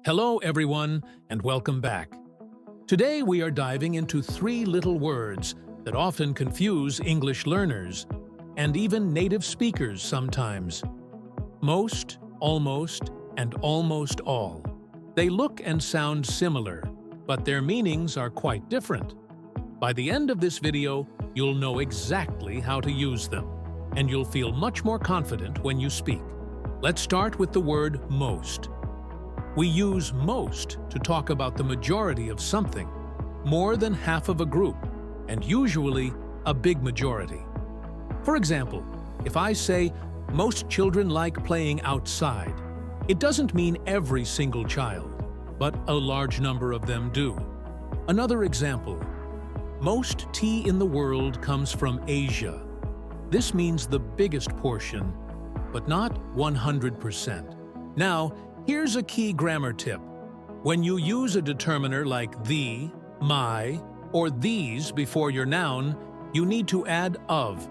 Hello, everyone, and welcome back. Today we are diving into three little words that often confuse English learners, and even native speakers sometimes. Most, almost, and almost all. They look and sound similar, but their meanings are quite different. By the end of this video, you'll know exactly how to use them, and you'll feel much more confident when you speak. Let's start with the word most. We use most to talk about the majority of something, more than half of a group, and usually a big majority. For example, if I say, most children like playing outside, it doesn't mean every single child, but a large number of them do. Another example, most tea in the world comes from Asia. This means the biggest portion, but not 100%. Now, here's a key grammar tip. When you use a determiner like the, my, or these before your noun, you need to add of.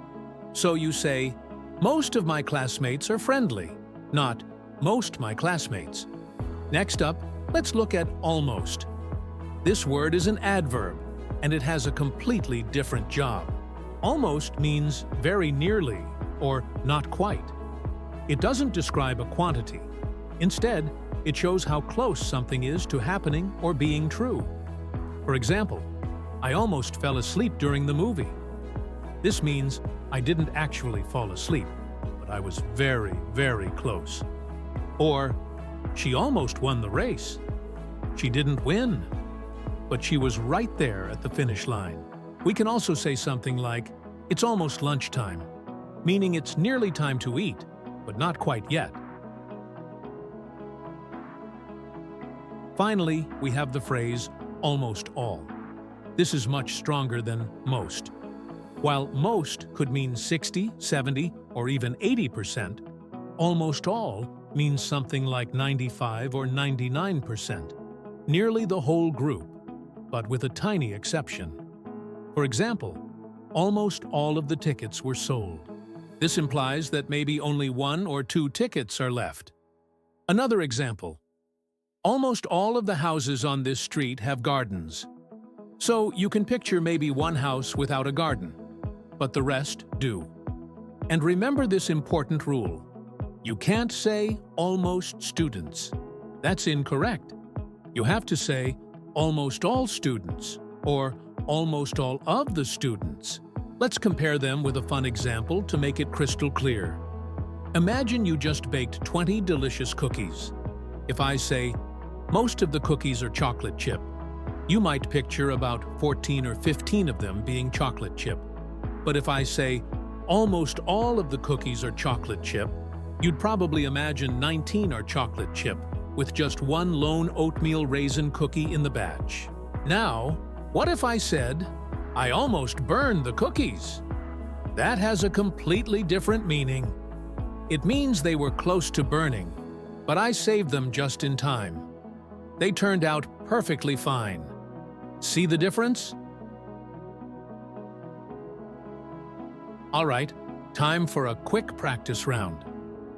So you say, most of my classmates are friendly, not most my classmates. Next up, let's look at almost. This word is an adverb, and it has a completely different job. Almost means very nearly, or not quite. It doesn't describe a quantity. Instead, it shows how close something is to happening or being true. For example, I almost fell asleep during the movie. This means I didn't actually fall asleep, but I was very, very close. Or, she almost won the race. She didn't win, but she was right there at the finish line. We can also say something like, it's almost lunchtime, meaning it's nearly time to eat, but not quite yet. Finally, we have the phrase, almost all. This is much stronger than most. While most could mean 60, 70, or even 80%, almost all means something like 95 or 99%, nearly the whole group, but with a tiny exception. For example, almost all of the tickets were sold. This implies that maybe only 1 or 2 tickets are left. Another example, almost all of the houses on this street have gardens. So you can picture maybe one house without a garden, but the rest do. And remember this important rule. You can't say almost students. That's incorrect. You have to say almost all students or almost all of the students. Let's compare them with a fun example to make it crystal clear. Imagine you just baked 20 delicious cookies. If I say, most of the cookies are chocolate chip, you might picture about 14 or 15 of them being chocolate chip. But if I say, almost all of the cookies are chocolate chip, you'd probably imagine 19 are chocolate chip, with just one lone oatmeal raisin cookie in the batch. Now, what if I said, I almost burned the cookies? That has a completely different meaning. It means they were close to burning, but I saved them just in time. They turned out perfectly fine. See the difference? All right, time for a quick practice round.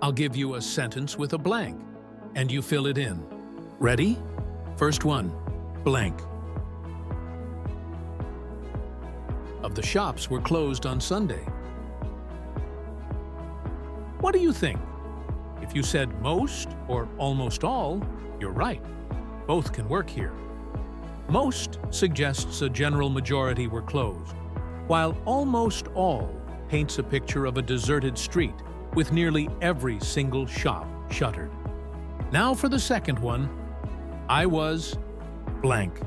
I'll give you a sentence with a blank, and you fill it in. Ready? First one, blank. Of the shops were closed on Sunday. What do you think? If you said most or almost all, you're right. Both can work here. Most suggests a general majority were closed, while almost all paints a picture of a deserted street with nearly every single shop shuttered. Now for the second one, I was blank.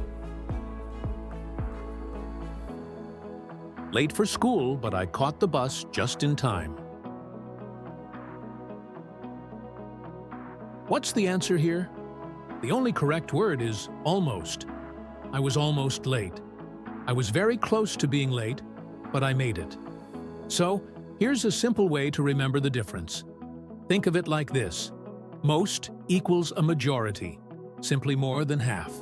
Late for school, but I caught the bus just in time. What's the answer here? The only correct word is almost. I was almost late. I was very close to being late, but I made it. So, here's a simple way to remember the difference. Think of it like this. Most equals a majority, simply more than half.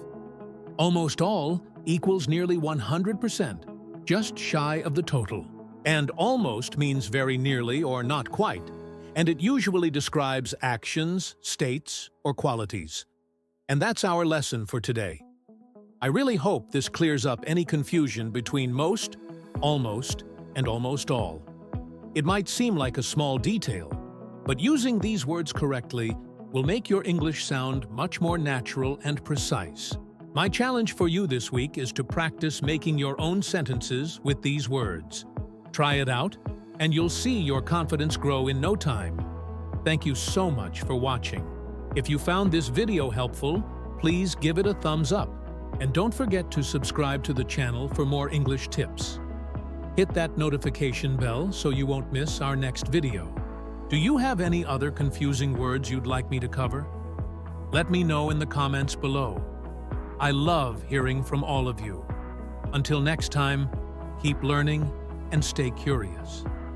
Almost all equals nearly 100%, just shy of the total. And almost means very nearly or not quite, and it usually describes actions, states, or qualities. And that's our lesson for today. I really hope this clears up any confusion between most, almost, and almost all. It might seem like a small detail, but using these words correctly will make your English sound much more natural and precise. My challenge for you this week is to practice making your own sentences with these words. Try it out, and you'll see your confidence grow in no time. Thank you so much for watching. If you found this video helpful, please give it a thumbs up. And don't forget to subscribe to the channel for more English tips. Hit that notification bell so you won't miss our next video. Do you have any other confusing words you'd like me to cover? Let me know in the comments below. I love hearing from all of you. Until next time, keep learning and stay curious.